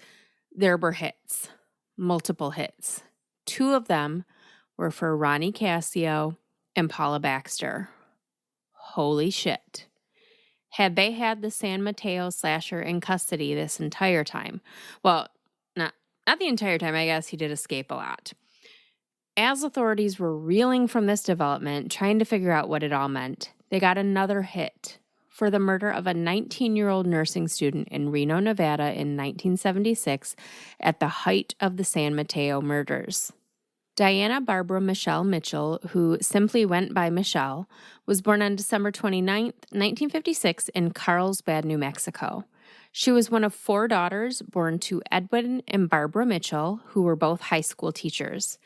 Speaker 3: there were hits, multiple hits. 2 of them were for Ronnie Cassio and Paula Baxter. Holy shit. Had they had the San Mateo Slasher in custody this entire time? Well, not the entire time. I guess he did escape a lot. As authorities were reeling from this development, trying to figure out what it all meant, they got another hit for the murder of a 19-year-old nursing student in Reno, Nevada in 1976 at the height of the San Mateo murders. Diana Barbara Michelle Mitchell, who simply went by Michelle, was born on December 29, 1956 in Carlsbad, New Mexico. She was one of 4 daughters born to Edwin and Barbara Mitchell, who were both high school teachers.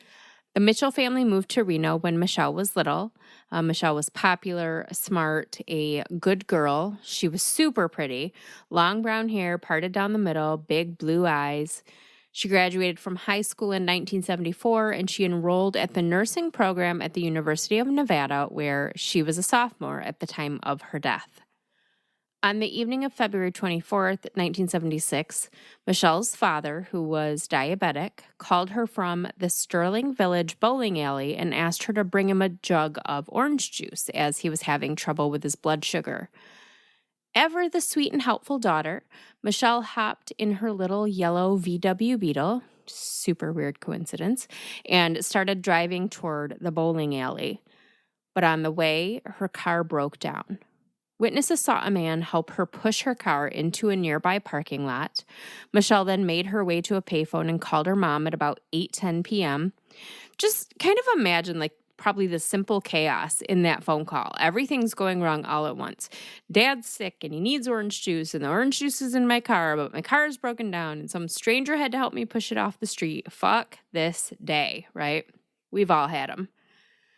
Speaker 3: The Mitchell family moved to Reno when Michelle was little. Michelle was popular, smart, a good girl. She was super pretty, long brown hair, parted down the middle, big blue eyes. She graduated from high school in 1974, and she enrolled at the nursing program at the University of Nevada, where she was a sophomore at the time of her death. On the evening of February 24th, 1976, Michelle's father, who was diabetic, called her from the Sterling Village bowling alley and asked her to bring him a jug of orange juice as he was having trouble with his blood sugar. Ever the sweet and helpful daughter, Michelle hopped in her little yellow VW Beetle, super weird coincidence, and started driving toward the bowling alley. But on the way, her car broke down. Witnesses saw a man help her push her car into a nearby parking lot. Michelle then made her way to a payphone and called her mom at about 8:10 p.m. Just kind of imagine probably the simple chaos in that phone call. Everything's going wrong all at once. Dad's sick and he needs orange juice, and the orange juice is in my car, but my car is broken down and some stranger had to help me push it off the street. Fuck this day, right? We've all had them.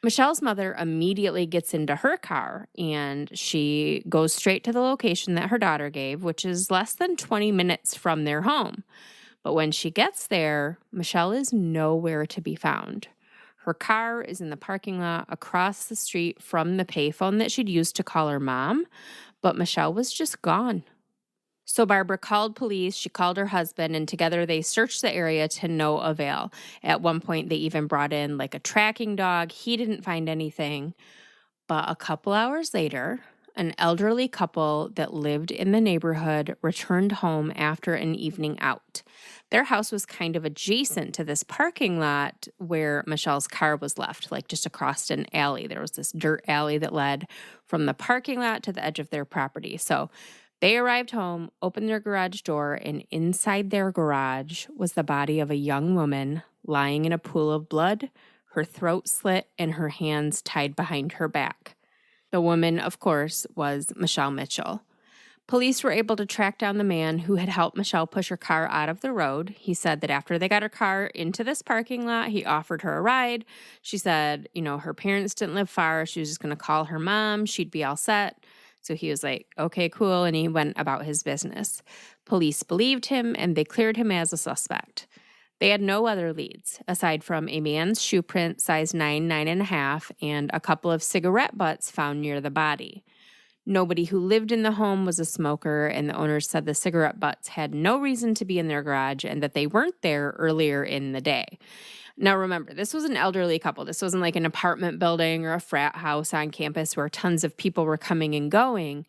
Speaker 3: Michelle's mother immediately gets into her car and she goes straight to the location that her daughter gave, which is less than 20 minutes from their home. But when she gets there, Michelle is nowhere to be found. Her car is in the parking lot across the street from the payphone that she'd used to call her mom, but Michelle was just gone. So Barbara called police, she called her husband, and together they searched the area to no avail. At one point, they even brought in a tracking dog. He didn't find anything. But a couple hours later, an elderly couple that lived in the neighborhood returned home after an evening out. Their house was kind of adjacent to this parking lot where Michelle's car was left, just across an alley. There was this dirt alley that led from the parking lot to the edge of their property. So they arrived home, opened their garage door, and inside their garage was the body of a young woman lying in a pool of blood, her throat slit, and her hands tied behind her back. The woman, of course, was Michelle Mitchell. Police were able to track down the man who had helped Michelle push her car out of the road. He said that after they got her car into this parking lot, he offered her a ride. She said, her parents didn't live far. She was just going to call her mom. She'd be all set. So he was like, okay, cool, and he went about his business. Police believed him, and they cleared him as a suspect. They had no other leads, aside from a man's shoe print, size 9, 9.5, and a couple of cigarette butts found near the body. Nobody who lived in the home was a smoker, and the owners said the cigarette butts had no reason to be in their garage and that they weren't there earlier in the day. Now, remember, this was an elderly couple. This wasn't like an apartment building or a frat house on campus where tons of people were coming and going.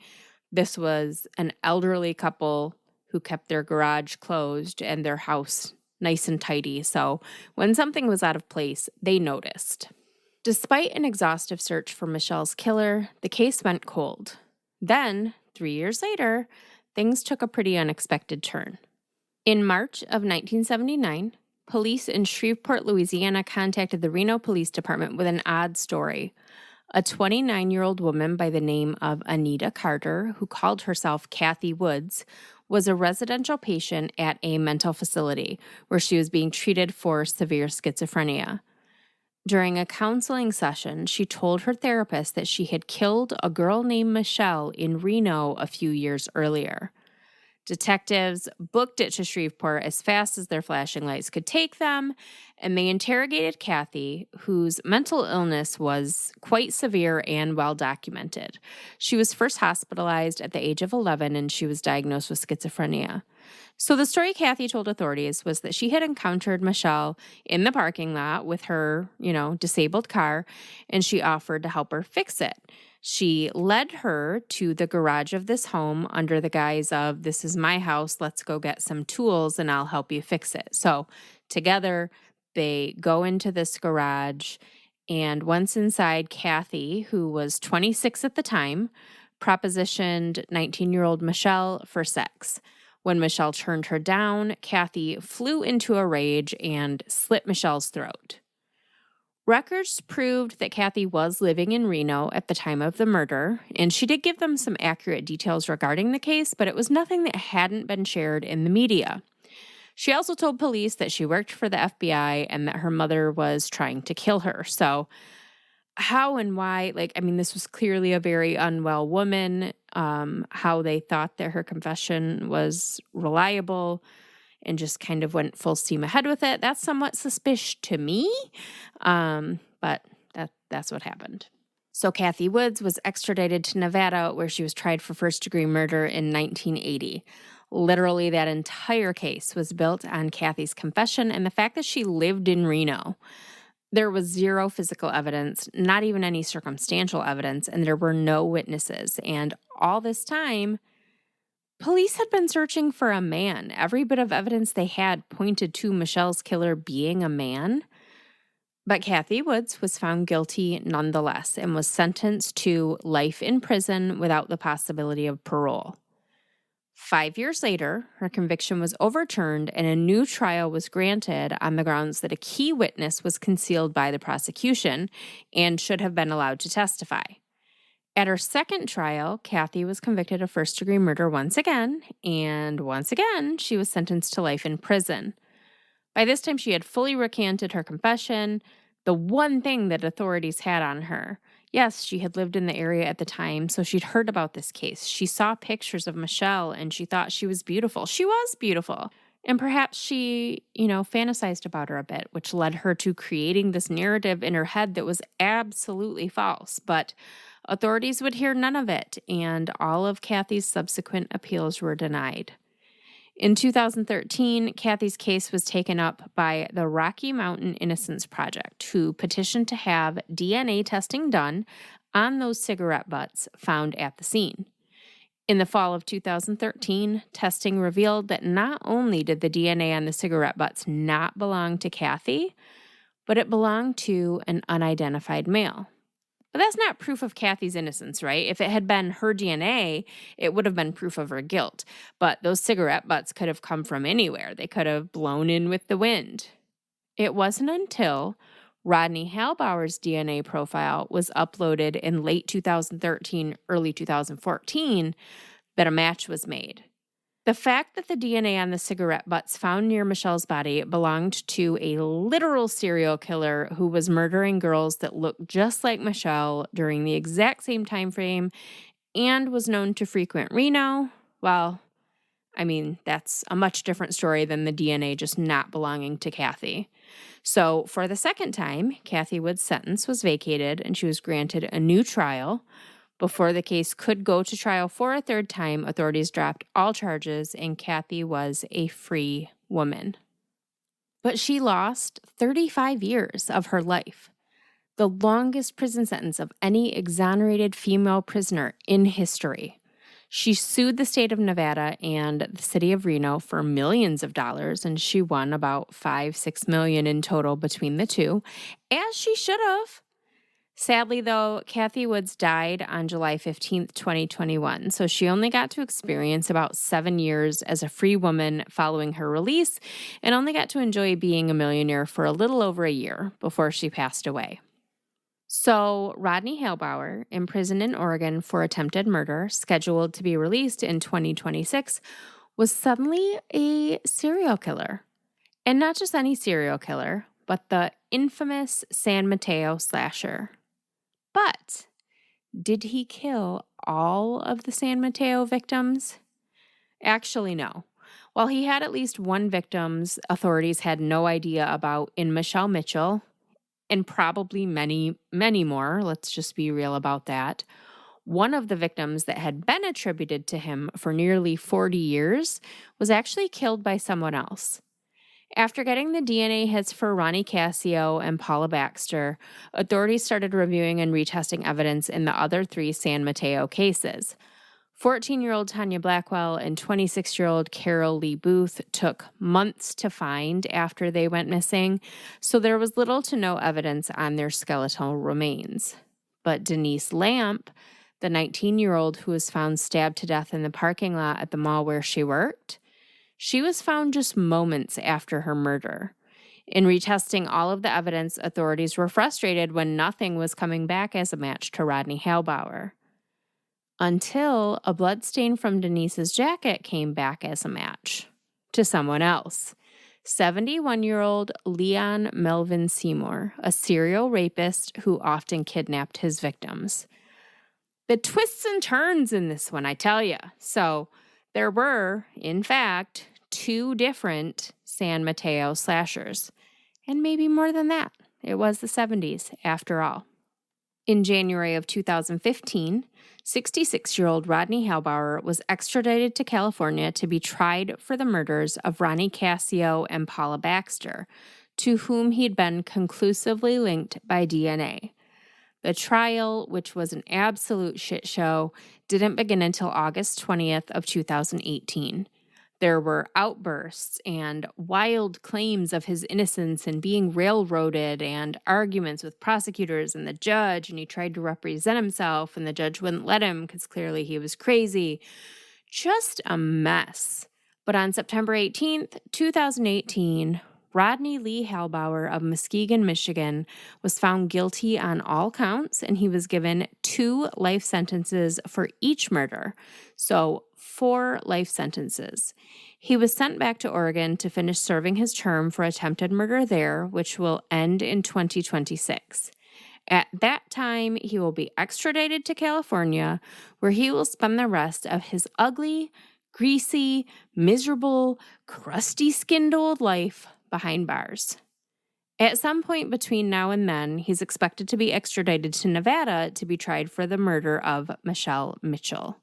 Speaker 3: This was an elderly couple who kept their garage closed and their house nice and tidy. So when something was out of place, they noticed. Despite an exhaustive search for Michelle's killer, the case went cold. Then, 3 years later, things took a pretty unexpected turn. In March of 1979, police in Shreveport, Louisiana contacted the Reno Police Department with an odd story. A 29-year-old woman by the name of Anita Carter, who called herself Kathy Woods, was a residential patient at a mental facility where she was being treated for severe schizophrenia. During a counseling session, she told her therapist that she had killed a girl named Michelle in Reno a few years earlier. Detectives booked it to Shreveport as fast as their flashing lights could take them, and they interrogated Kathy, whose mental illness was quite severe and well documented. She was first hospitalized at the age of 11, and she was diagnosed with schizophrenia. So the story Kathy told authorities was that she had encountered Michelle in the parking lot with her, disabled car, and she offered to help her fix it. She led her to the garage of this home under the guise of, this is my house, let's go get some tools and I'll help you fix it. So together they go into this garage, and once inside, Kathy, who was 26 at the time, propositioned 19-year-old Michelle for sex. When Michelle turned her down, Kathy flew into a rage and slit Michelle's throat. Records proved that Kathy was living in Reno at the time of the murder, and she did give them some accurate details regarding the case, but it was nothing that hadn't been shared in the media. She also told police that she worked for the FBI and that her mother was trying to kill her. So how and why, this was clearly a very unwell woman. How they thought that her confession was reliable and just kind of went full steam ahead with it, that's somewhat suspicious to me. But that's what happened. So Kathy Woods was extradited to Nevada, where she was tried for first-degree murder in 1980. Literally, that entire case was built on Kathy's confession and the fact that she lived in Reno. There was zero physical evidence, not even any circumstantial evidence, and there were no witnesses. And all this time, police had been searching for a man. Every bit of evidence they had pointed to Michelle's killer being a man. But Kathy Woods was found guilty nonetheless and was sentenced to life in prison without the possibility of parole. 5 years later, her conviction was overturned and a new trial was granted on the grounds that a key witness was concealed by the prosecution and should have been allowed to testify. At her second trial, Kathy was convicted of first-degree murder once again, and once again, she was sentenced to life in prison. By this time, she had fully recanted her confession, the one thing that authorities had on her. Yes, she had lived in the area at the time, so she'd heard about this case. She saw pictures of Michelle, and she thought she was beautiful. She was beautiful. And perhaps she, fantasized about her a bit, which led her to creating this narrative in her head that was absolutely false. But authorities would hear none of it, and all of Kathy's subsequent appeals were denied. In 2013, Kathy's case was taken up by the Rocky Mountain Innocence Project, who petitioned to have DNA testing done on those cigarette butts found at the scene. In the fall of 2013, testing revealed that not only did the DNA on the cigarette butts not belong to Kathy, but it belonged to an unidentified male. But that's not proof of Kathy's innocence, right? If it had been her DNA, it would have been proof of her guilt. But those cigarette butts could have come from anywhere. They could have blown in with the wind. It wasn't until Rodney Halbower's DNA profile was uploaded in late 2013, early 2014, that a match was made. The fact that the DNA on the cigarette butts found near Michelle's body belonged to a literal serial killer who was murdering girls that looked just like Michelle during the exact same time frame and was known to frequent Reno, well, that's a much different story than the DNA just not belonging to Kathy. So for the second time, Kathy Wood's sentence was vacated and she was granted a new trial. Before the case could go to trial for a third time, authorities dropped all charges and Kathy was a free woman. But she lost 35 years of her life, the longest prison sentence of any exonerated female prisoner in history. She sued the state of Nevada and the city of Reno for millions of dollars, and she won about $5-6 million in total between the two, as she should have. Sadly, though, Kathy Woods died on July 15th, 2021, so she only got to experience about 7 years as a free woman following her release and only got to enjoy being a millionaire for a little over a year before she passed away. So, Rodney Halbower, imprisoned in Oregon for attempted murder, scheduled to be released in 2026, was suddenly a serial killer. And not just any serial killer, but the infamous San Mateo Slasher. But did he kill all of the San Mateo victims? Actually, no. While he had at least one victim authorities had no idea about in Michelle Mitchell, and probably many, many more, let's just be real about that, one of the victims that had been attributed to him for nearly 40 years was actually killed by someone else. After getting the DNA hits for Ronnie Cassio and Paula Baxter, authorities started reviewing and retesting evidence in the other 3 San Mateo cases. 14-year-old Tanya Blackwell and 26-year-old Carol Lee Booth took months to find after they went missing, so there was little to no evidence on their skeletal remains. But Denise Lamp, the 19-year-old who was found stabbed to death in the parking lot at the mall where she worked, she was found just moments after her murder. In retesting all of the evidence, authorities were frustrated when nothing was coming back as a match to Rodney Halbower. Until a bloodstain from Denise's jacket came back as a match to someone else. 71-year-old Leon Melvin Seymour, a serial rapist who often kidnapped his victims. The twists and turns in this one, I tell you. So there were, in fact, 2 different San Mateo slashers. And maybe more than that. It was the 70s, after all. In January of 2015, 66-year-old Rodney Halbower was extradited to California to be tried for the murders of Ronnie Cassio and Paula Baxter, to whom he'd been conclusively linked by DNA. The trial, which was an absolute shit show, didn't begin until August 20th of 2018. There were outbursts and wild claims of his innocence and being railroaded and arguments with prosecutors and the judge, and he tried to represent himself and the judge wouldn't let him because clearly he was crazy. Just a mess. But on September 18th, 2018, Rodney Lee Halbower of Muskegon, Michigan, was found guilty on all counts, and he was given 2 life sentences for each murder. So 4 life sentences. He was sent back to Oregon to finish serving his term for attempted murder there, which will end in 2026. At that time, he will be extradited to California, where he will spend the rest of his ugly, greasy, miserable, crusty-skinned old life behind bars. At some point between now and then, he's expected to be extradited to Nevada to be tried for the murder of Michelle Mitchell.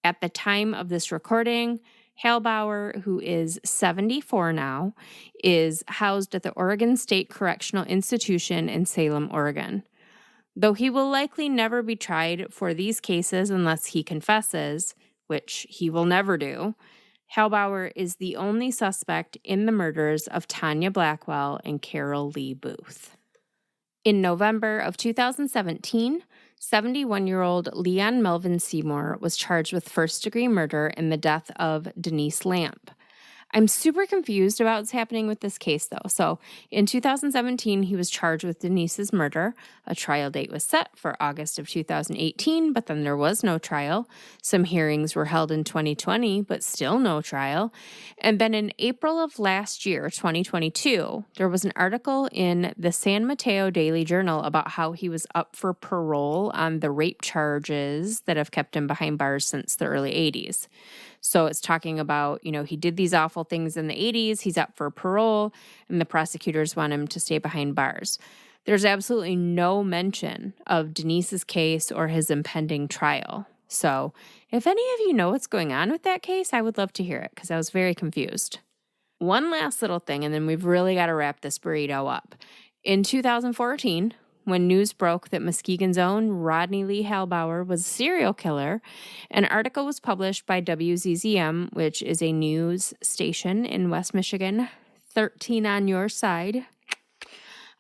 Speaker 3: At the time of this recording, Halbower, who is 74 now, is housed at the Oregon State Correctional Institution in Salem, Oregon. Though he will likely never be tried for these cases unless he confesses, which he will never do, Halbower is the only suspect in the murders of Tanya Blackwell and Carol Lee Booth. In November of 2017, 71-year-old Leon Melvin Seymour was charged with first-degree murder in the death of Denise Lamp. I'm super confused about what's happening with this case, though. So in 2017, he was charged with Denise's murder. A trial date was set for August of 2018, but then there was no trial. Some hearings were held in 2020, but still no trial. And then in April of last year, 2022, there was an article in the San Mateo Daily Journal about how he was up for parole on the rape charges that have kept him behind bars since the early 80s. So it's talking about, he did these awful things in the 80s, he's up for parole, and the prosecutors want him to stay behind bars. There's absolutely no mention of Denise's case or his impending trial. So if any of you know what's going on with that case, I would love to hear it because I was very confused. One last little thing, and then we've really got to wrap this burrito up. In 2014, when news broke that Muskegon's own Rodney Lee Halbower was a serial killer, an article was published by WZZM, which is a news station in West Michigan, 13 on your side.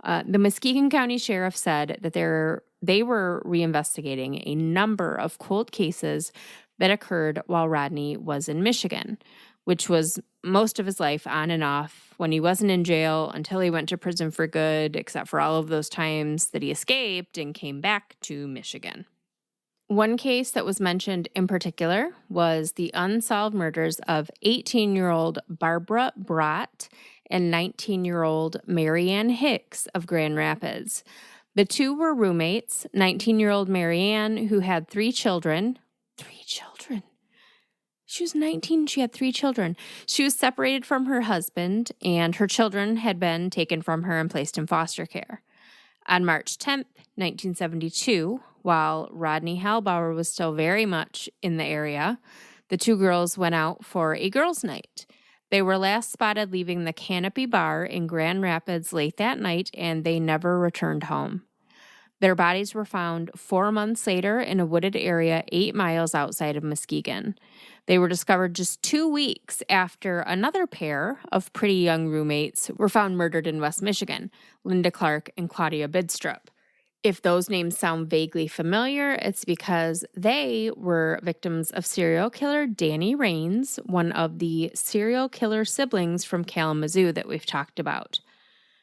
Speaker 3: The Muskegon County Sheriff said that they were reinvestigating a number of cold cases that occurred while Rodney was in Michigan, which was most of his life on and off when he wasn't in jail until he went to prison for good, except for all of those times that he escaped and came back to Michigan. One case that was mentioned in particular was the unsolved murders of 18-year-old Barbara Brott and 19-year-old Marianne Hicks of Grand Rapids. The two were roommates, 19-year-old Marianne, who had 3 children. 3 children? She was 19. She had 3 children. She was separated from her husband, and her children had been taken from her and placed in foster care. On March 10th, 1972, while Rodney Halbower was still very much in the area, the 2 girls went out for a girls' night. They were last spotted leaving the Canopy Bar in Grand Rapids late that night, and they never returned home. Their bodies were found 4 months later in a wooded area 8 miles outside of Muskegon. They were discovered just 2 weeks after another pair of pretty young roommates were found murdered in West Michigan, Linda Clark and Claudia Bidstrup. If those names sound vaguely familiar, it's because they were victims of serial killer Danny Rains, one of the serial killer siblings from Kalamazoo that we've talked about.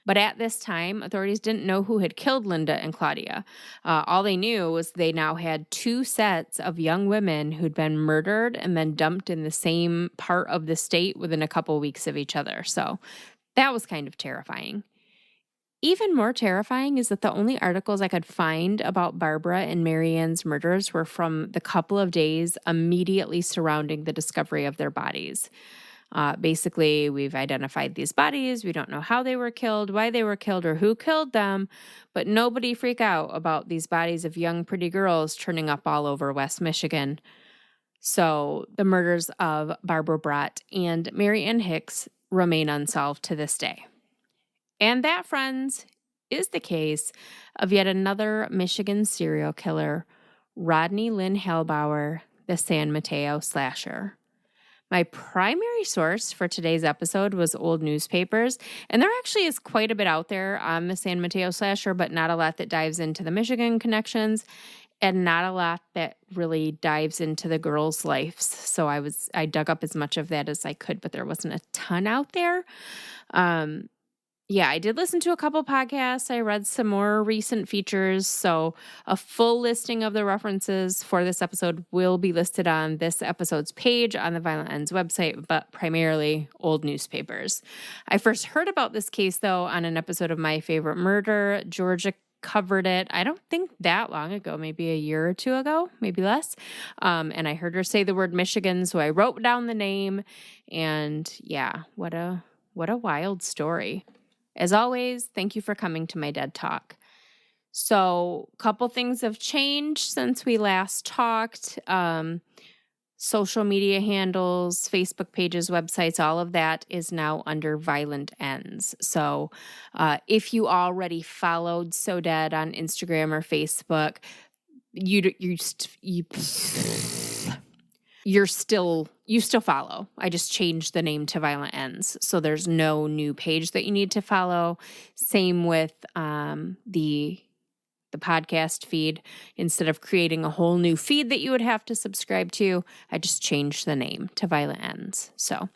Speaker 3: But at this time, authorities didn't know who had killed Linda and Claudia. All they knew was they now had 2 sets of young women who'd been murdered and then dumped in the same part of the state within a couple weeks of each other. So that was kind of terrifying. Even more terrifying is that the only articles I could find about Barbara and Marianne's murders were from the couple of days immediately surrounding the discovery of their bodies. Basically, we've identified these bodies. We don't know how they were killed, why they were killed, or who killed them, but nobody freak out about these bodies of young, pretty girls turning up all over West Michigan. So the murders of Barbara Brott and Mary Ann Hicks remain unsolved to this day. And that, friends, is the case of yet another Michigan serial killer, Rodney Lynn Halbower, the San Mateo Slasher. My primary source for today's episode was old newspapers, and there actually is quite a bit out there on the San Mateo Slasher, but not a lot that dives into the Michigan connections, and not a lot that really dives into the girls' lives. So I dug up as much of that as I could, but there wasn't a ton out there. I did listen to a couple podcasts. I read some more recent features. So a full listing of the references for this episode will be listed on this episode's page on the Violent Ends website, but primarily old newspapers. I first heard about this case, though, on an episode of My Favorite Murder. Georgia covered it, I don't think that long ago, maybe a year or two ago, maybe less. And I heard her say the word Michigan, so I wrote down the name. And yeah, what a wild story. As always, thank you for coming to my Dead Talk. So, a couple things have changed since we last talked. Social media handles, Facebook pages, websites, all of that is now under Violent Ends. So, if you already followed So Dead on Instagram or Facebook, you still follow. I just changed the name to Violent Ends. So there's no new page that you need to follow. Same with the podcast feed. Instead of creating a whole new feed that you would have to subscribe to, I just changed the name to Violent Ends. So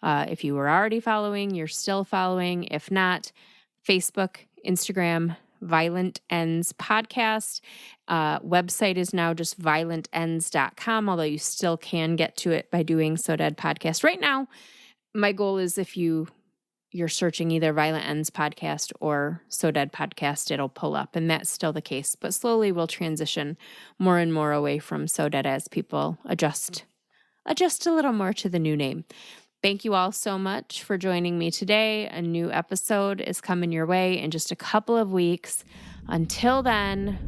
Speaker 3: if you were already following, you're still following. If not, Facebook, Instagram, Violent Ends podcast. Website is now just violentends.com, although you still can get to it by doing So Dead Podcast. Right now, my goal is if you're searching either Violent Ends podcast or So Dead Podcast, it'll pull up, and that's still the case. But slowly we'll transition more and more away from So Dead as people adjust a little more to the new name. Thank you all so much for joining me today. A new episode is coming your way in just a couple of weeks. Until then,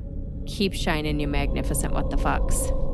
Speaker 3: keep shining, you magnificent what the fucks.